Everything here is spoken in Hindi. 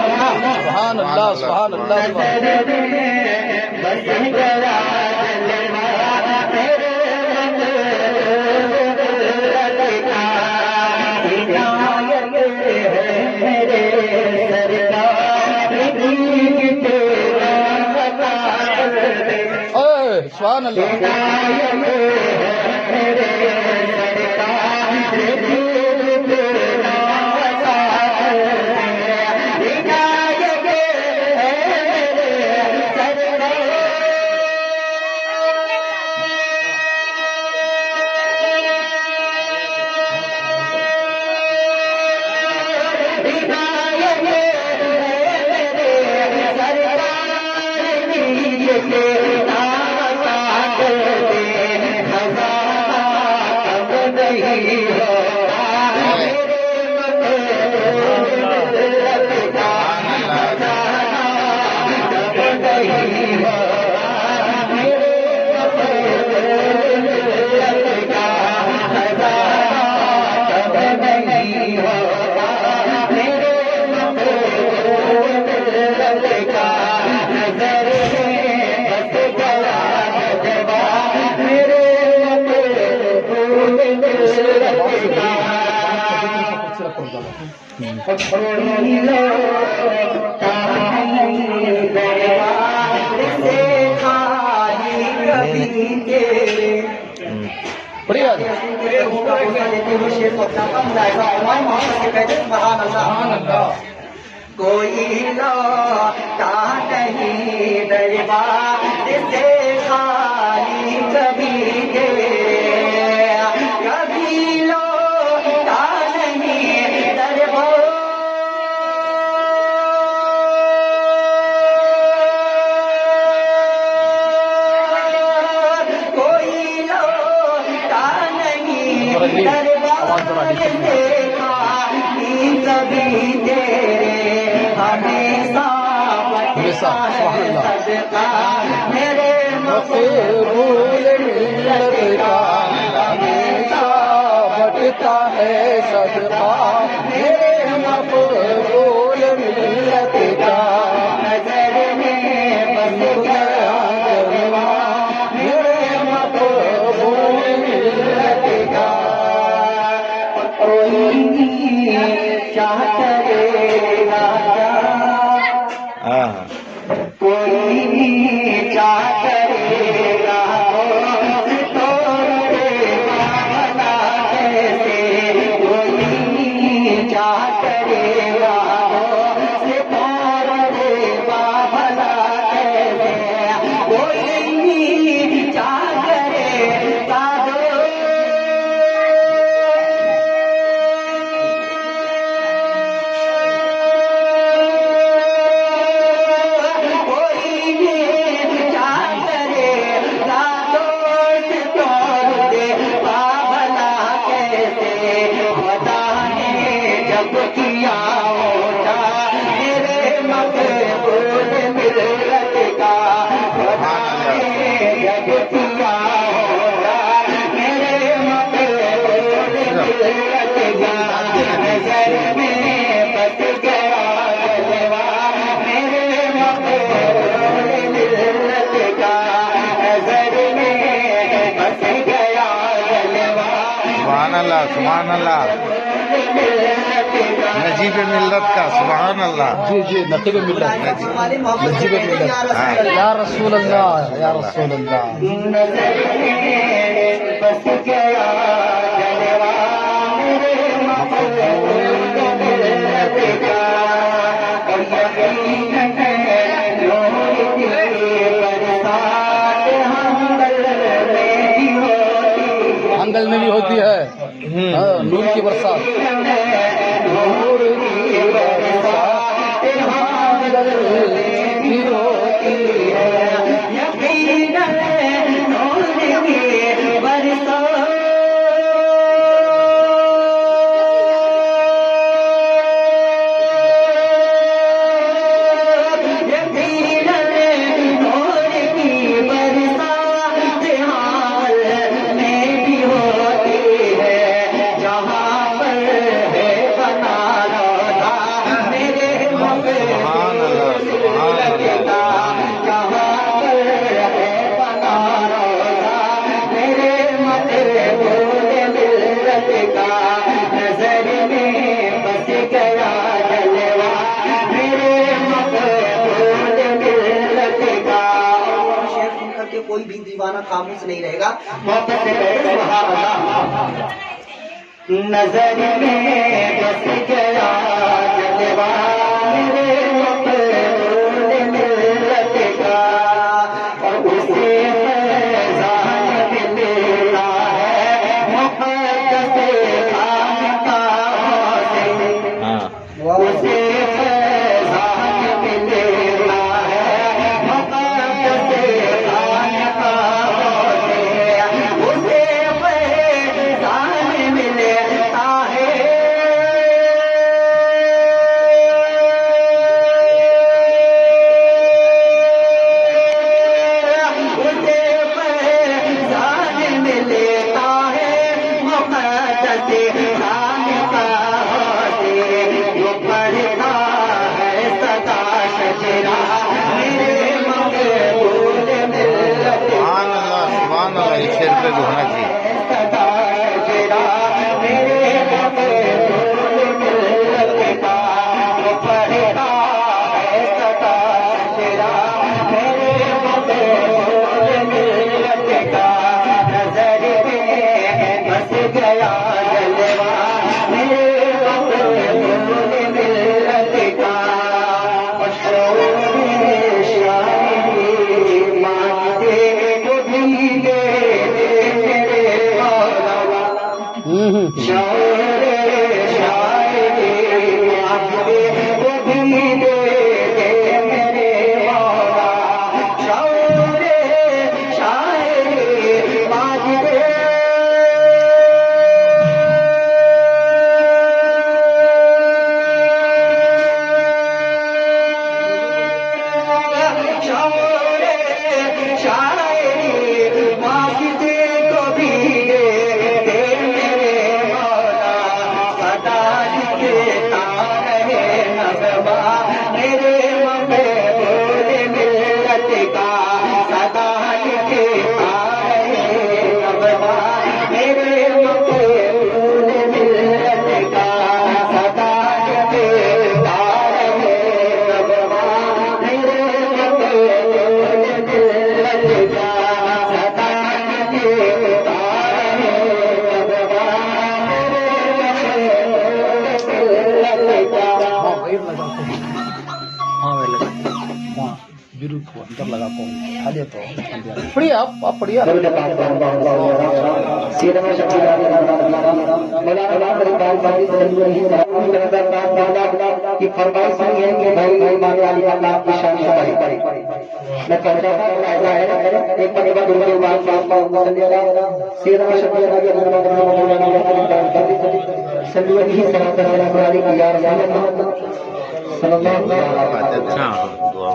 सुभान अल्लाह सुभान अल्लाह सुभान कोई लौटा नहीं दरबार से खाली कभी दे कभी लौटा नहीं दरबार कोई लौटा नहीं दरबार से खाली कभी दे हमेशा सदका मेरे मकबूल मिल्लत का हमेशा बटता है सदका मेरे मकबूल मिल्लत का नजर में बस गया जलवा मेरे मकबूल मिल्लत का कोई चाह करेगा कोई चाह करेगा तो भला कैसे कोई चाह करेगा भला कैसे कोई चाह करेगा किया होता मेरे मकबूल मिल्लत का जब किया होता मेरे मकबूल मिल्लत का नजर में बस गया जलवा मेरे मकबूल मिल्लत का नजर में बस गया जलवा सुभान अल्लाह सुभान अल्लाह। नजीब मिल्लत का सुभान अल्लाह। जी जी नकीब मिल्लत नजीब मिल्लत या रसूल अल्लाह या रसूल अल्लाह। नजर में बस गया जलवा मेरे मकबूल मिल्लत का। और यकीनन नूर की बरसात आंगल में भी होती है हाँ, नूर की बरसात। नूर की बरसात आंगन में भी होती है। यकीनन नूर की बरसात यकीनन नूर की बरसात आंगन में भी होती है। जहाँ पर है बना रोज़ा मेरे मकबूल लगता। जहाँ पर है बना रोज़ा मेरे मकबूल लगता। नजर में बस गया जलवा मेरे मकबूल लगता। शेर सुन करके कोई भी दीवाना खामोश नहीं रहेगा। मोहब्बत से कहे सुभान अल्लाह। नजर में बस गया जलवा मेरे मकबूल मिल्लत का। और उसे फैज़ान मिलता है मुक़द्दस खानकाहों से। उसे फैज़ान मिलता है मुक़द्दस खानकाहों से। उसे फैज़ान मिलता है उसे फैज़ान मिलता है मुक़द्दस खानकाहों से। जो पढ़ता है सदा शजरा मेरे मकबूल मिल्लत सुभान अल्लाह इस शेर पे भी होना चाहिए। सदा शजरा मेरे मकबूल मिल्लत का। जो पढ़ता है सदा शजरा मेरे मकबूल मिल्लत का। नजर में बस गया जलवा मेरे मकबूल मिल्लत का। मशहूर शायरी मांगते तो भी दे दे मेरे मौला। शौरे शायरी मांगते तो भी दे दे मेरे मौला। शौरे शायरी मांगते शौरे शायरी मांगते को भी दे दे मेरे मौला। सदा लिखता रहे नगमा मेरे मकबूल मिल्लत का। सदा लिखता रहे नगमा मेरे मकबूल मिल्लत का। सदा लिखता रहे नगमा मेरे मकबूल मिल्लत का। सदा लिखता रहे नगमा मेरे मकबूल मिल्लत का। हाँ वैर लगा को हाँ वैर लगा हाँ विरुद्ध को अंदर लगा को खा लिया तो पढ़िए आप पढ़िए की फरमाइश नहीं है कि भाई माने वाली अल्लाह आपकी शान से बड़ी। मैं कहता था ऐसा है एक मरतबा दुर्गे बात सल्लल्लाहु अलैहि वसल्लम। अच्छा दुआ